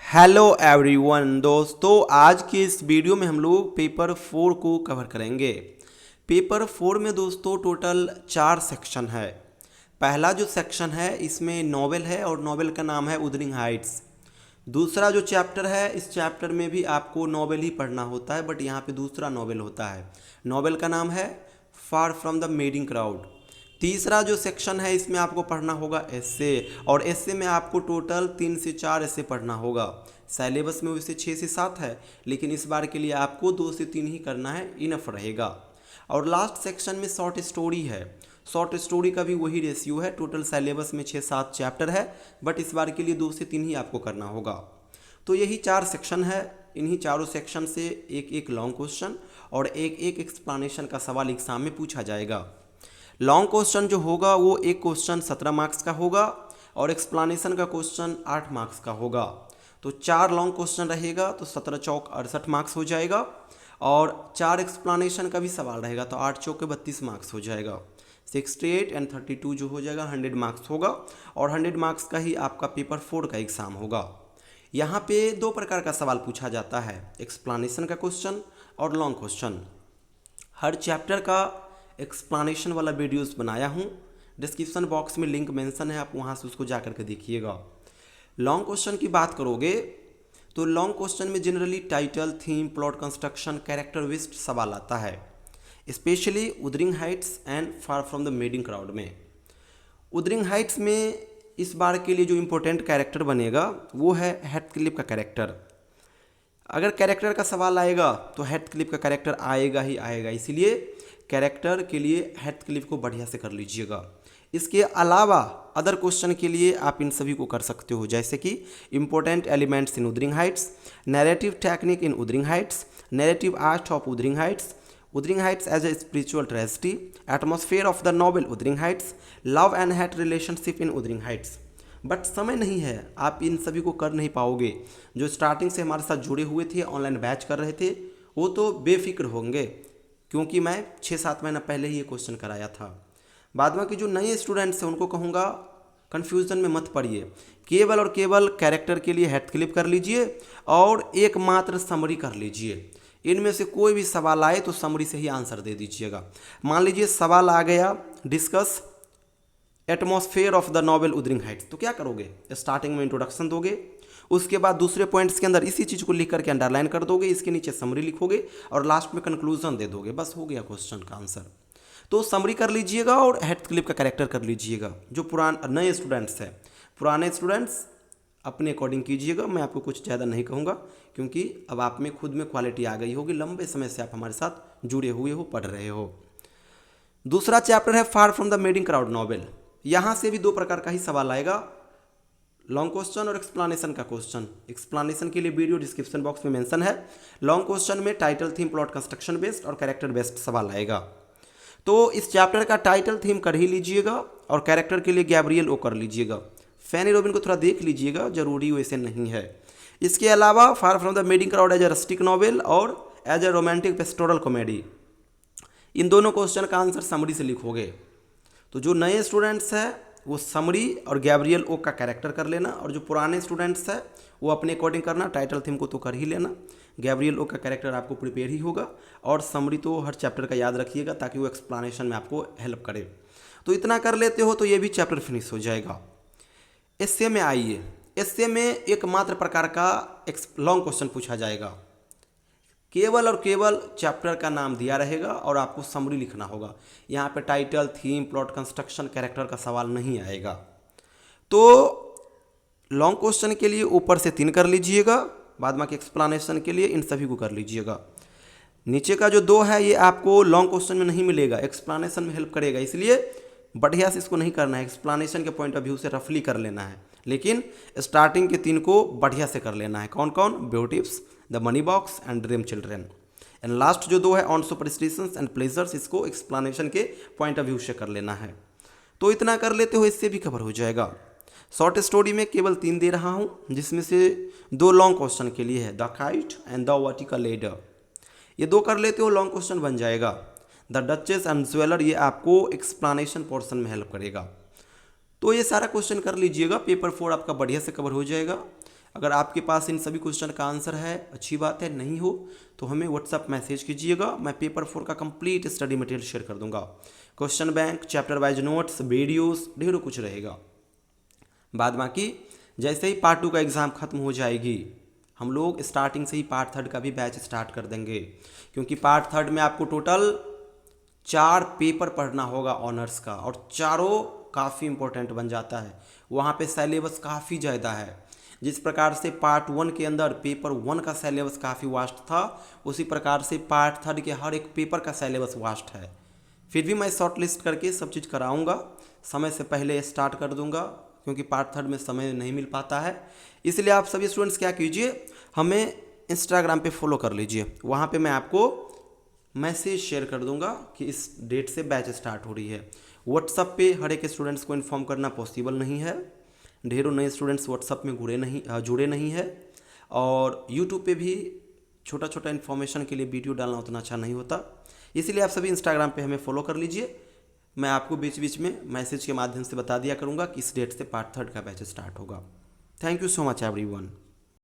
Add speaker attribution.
Speaker 1: Hello everyone दोस्तों, आज के इस वीडियो में हम लोग पेपर 4 को कवर करेंगे। पेपर 4 में दोस्तों टोटल 4 सेक्शन है। पहला जो सेक्शन है इसमें नॉवेल है और नॉवेल का नाम है उदरिंग हाइट्स। दूसरा जो चैप्टर है, इस चैप्टर में भी आपको नॉवेल ही पढ़ना होता है, बट यहाँ पे दूसरा नॉवेल होता है। नॉवेल का नाम है फार फ्रॉम द मेडिंग क्राउड। तीसरा जो सेक्शन है इसमें आपको पढ़ना होगा एस्से, और एस्से में आपको टोटल 3 से 4 एस्से पढ़ना होगा। सिलेबस में वैसे 6 से 7 है, लेकिन इस बार के लिए आपको 2 से 3 ही करना है, इनफ रहेगा। और लास्ट सेक्शन में शॉर्ट स्टोरी है। शॉर्ट स्टोरी का भी वही रेशियो है, टोटल सिलेबस में 6-7 चैप्टर है, बट इस बार के लिए 2 से 3 ही आपको करना होगा। तो यही 4 सेक्शन है। इन्हीं चारों सेक्शन से एक एक लॉन्ग क्वेश्चन और एक एक एक्सप्लेनेशन का सवाल एग्जाम में पूछा जाएगा। लॉन्ग क्वेश्चन जो होगा वो एक क्वेश्चन 17 मार्क्स का होगा और एक्सप्लेनेशन का क्वेश्चन 8 मार्क्स का होगा। तो 4 लॉन्ग क्वेश्चन रहेगा तो 17 चौक 68 मार्क्स हो जाएगा, और 4 एक्सप्लेनेशन का भी सवाल रहेगा तो 8 चौक 32 मार्क्स हो जाएगा। 68 एंड 32 जो हो जाएगा 100 मार्क्स होगा, और 100 मार्क्स का ही आपका पेपर 4 का एग्ज़ाम होगा। यहाँ पे 2 प्रकार का सवाल पूछा जाता है, एक्सप्लेनेशन का क्वेश्चन और लॉन्ग क्वेश्चन। हर चैप्टर का एक्सप्लेनेशन वाला वीडियोस बनाया हूँ, डिस्क्रिप्शन बॉक्स में लिंक मेंशन है, आप वहाँ से उसको जा करके देखिएगा। लॉन्ग क्वेश्चन की बात करोगे तो लॉन्ग क्वेश्चन में generally title, theme, plot construction, character based सवाल आता है, specially Wuthering Heights and Far from the Madding Crowd में। उदरिंग हाइट्स में इस बार के लिए जो इम्पोर्टेंट कैरेक्टर बनेगा वो है हेथक्लिफ का कैरेक्टर। अगर कैरेक्टर का सवाल आएगा तो हेथक्लिफ का कैरेक्टर आएगा ही आएगा, इसीलिए कैरेक्टर के लिए हेथक्लिफ को बढ़िया से कर लीजिएगा। इसके अलावा अदर क्वेश्चन के लिए आप इन सभी को कर सकते हो, जैसे कि important elements in Wuthering Heights, narrative technique in Wuthering Heights, narrative art of Wuthering Heights as a spiritual tragedy, atmosphere of the novel Wuthering Heights, love and hate relationship in Wuthering Heights. But समय नहीं है, आप इन सभी को कर नहीं पाओगे। जो स्टार्टिंग से हमारे साथ जुड़े हुए थे, ऑनलाइन बैच कर रहे थे, वो तो बेफिक्र होंगे, क्योंकि मैं 6-7 महीना पहले ही ये क्वेश्चन कराया था। बाद में कि जो नए स्टूडेंट्स हैं उनको कहूँगा कन्फ्यूज़न में मत पड़िए, केवल और केवल कैरेक्टर के लिए हेथक्लिफ कर लीजिए और एकमात्र समरी कर लीजिए। इनमें से कोई भी सवाल आए तो समरी से ही आंसर दे दीजिएगा। मान लीजिए सवाल आ गया discuss atmosphere of the novel Wuthering Heights, तो क्या करोगे? स्टार्टिंग में इंट्रोडक्शन दोगे, उसके बाद दूसरे पॉइंट्स के अंदर इसी चीज़ को लिख करके अंडरलाइन कर दोगे, इसके नीचे समरी लिखोगे और लास्ट में कंक्लूजन दे दोगे, बस हो गया क्वेश्चन का आंसर। तो समरी कर लीजिएगा और हेथक्लिफ का कैरेक्टर कर लीजिएगा। जो नए स्टूडेंट्स हैं, पुराने स्टूडेंट्स अपने अकॉर्डिंग कीजिएगा, मैं आपको कुछ ज़्यादा नहीं कहूँगा, क्योंकि अब आप में खुद में क्वालिटी आ गई होगी, लंबे समय से आप हमारे साथ जुड़े हुए हो, पढ़ रहे हो। दूसरा चैप्टर है फार from the Madding crowd novel. यहाँ से भी 2 प्रकार का ही सवाल आएगा, लॉन्ग क्वेश्चन और एक्सप्लेनेशन का क्वेश्चन। एक्सप्लेनेशन के लिए वीडियो डिस्क्रिप्शन बॉक्स में मेंशन है। लॉन्ग क्वेश्चन में title, theme, plot construction based और कैरेक्टर बेस्ड सवाल आएगा। तो इस चैप्टर का टाइटल, थीम कर ही लीजिएगा और कैरेक्टर के लिए गैब्रियल ओ कर लीजिएगा। फैनी रॉबिन को थोड़ा देख लीजिएगा, जरूरी वैसे नहीं है। इसके अलावा Far from the Madding Crowd as a rustic novel और as a romantic pastoral comedy, इन दोनों क्वेश्चन का आंसर समरी से लिखोगे। तो जो नए स्टूडेंट्स हैं वो समरी और गैब्रियल ओ का कैरेक्टर कर लेना, और जो पुराने स्टूडेंट्स हैं वो अपने अकॉर्डिंग करना, टाइटल थीम को तो कर ही लेना, गैब्रियल ओ का कैरेक्टर आपको प्रिपेयर ही होगा, और समरी तो हर चैप्टर का याद रखिएगा ताकि वो एक्सप्लेनेशन में आपको हेल्प करे। तो इतना कर लेते हो तो ये भी चैप्टर फिनिश हो जाएगा। एस्से में आइए। एस्से में एकमात्र प्रकार का लॉन्ग क्वेश्चन पूछा जाएगा, केवल और केवल चैप्टर का नाम दिया रहेगा और आपको समरी लिखना होगा। यहाँ पे title, theme, plot construction, character का सवाल नहीं आएगा। तो लॉन्ग क्वेश्चन के लिए ऊपर से 3 कर लीजिएगा, बाद में एक्सप्लेनेशन के लिए इन सभी को कर लीजिएगा। नीचे का जो 2 है ये आपको लॉन्ग क्वेश्चन में नहीं मिलेगा, एक्सप्लेनेशन में हेल्प करेगा, इसलिए बढ़िया से इसको नहीं करना है। एक्सप्लेनेशन के पॉइंट ऑफ व्यू से रफली कर लेना है, लेकिन स्टार्टिंग के 3 को बढ़िया से कर लेना है। कौन कौन? ब्यूटीफ्स, the Money Box and Dream Children. And last जो 2 है ऑन सुपरस्टिशंस एंड प्लेजर्स, इसको एक्सप्लेनेशन के पॉइंट ऑफ व्यू से कर लेना है। तो इतना कर लेते हो, इससे भी कवर हो जाएगा। शॉर्ट स्टोरी में केवल 3 दे रहा हूँ, जिसमें से 2 लॉन्ग क्वेश्चन के लिए है, the kite and the vertical ladder. ये 2 कर लेते हो, लॉन्ग क्वेश्चन बन जाएगा। द डचेस एंड ज्वेलर, ये आपको एक्सप्लेनेशन पोर्शन में हेल्प करेगा। तो ये सारा क्वेश्चन कर लीजिएगा, पेपर 4 आपका बढ़िया से कवर हो जाएगा। अगर आपके पास इन सभी क्वेश्चन का आंसर है, अच्छी बात है, नहीं हो तो हमें व्हाट्सअप मैसेज कीजिएगा, मैं पेपर 4 का कंप्लीट स्टडी मटेरियल शेयर कर दूंगा। Question bank, chapter wise notes, videos, ढेरों कुछ रहेगा। बाद बाकी जैसे ही पार्ट 2 का एग्ज़ाम खत्म हो जाएगी, हम लोग स्टार्टिंग से ही पार्ट 3 का भी बैच स्टार्ट कर देंगे, क्योंकि पार्ट 3 में आपको टोटल 4 पेपर पढ़ना होगा ऑनर्स का, और चारों काफ़ी इंपॉर्टेंट बन जाता है। वहाँ पे सिलेबस काफ़ी ज़्यादा है। जिस प्रकार से पार्ट 1 के अंदर पेपर 1 का सिलेबस काफ़ी वास्ट था, उसी प्रकार से पार्ट 3 के हर एक पेपर का सिलेबस वास्ट है। फिर भी मैं शॉर्ट लिस्ट करके सब चीज़ कराऊंगा, समय से पहले स्टार्ट कर दूंगा, क्योंकि पार्ट 3 में समय नहीं मिल पाता है। इसलिए आप सभी स्टूडेंट्स क्या कीजिए, हमें इंस्टाग्राम पे फॉलो कर लीजिए, वहाँ पे मैं आपको मैसेज शेयर कर दूंगा कि इस डेट से बैच स्टार्ट हो रही है। व्हाट्सअप पे हर एक स्टूडेंट्स को इन्फॉर्म करना पॉसिबल नहीं है, ढेरों नए स्टूडेंट्स व्हाट्सअप में जुड़े नहीं है, और यूट्यूब पे भी छोटा छोटा इन्फॉर्मेशन के लिए वीडियो डालना उतना अच्छा नहीं होता। इसीलिए आप सभी इंस्टाग्राम पे हमें फॉलो कर लीजिए, मैं आपको बीच बीच में मैसेज के माध्यम से बता दिया करूँगा कि इस डेट से पार्ट 3 का बैच स्टार्ट होगा। Thank you so much everyone.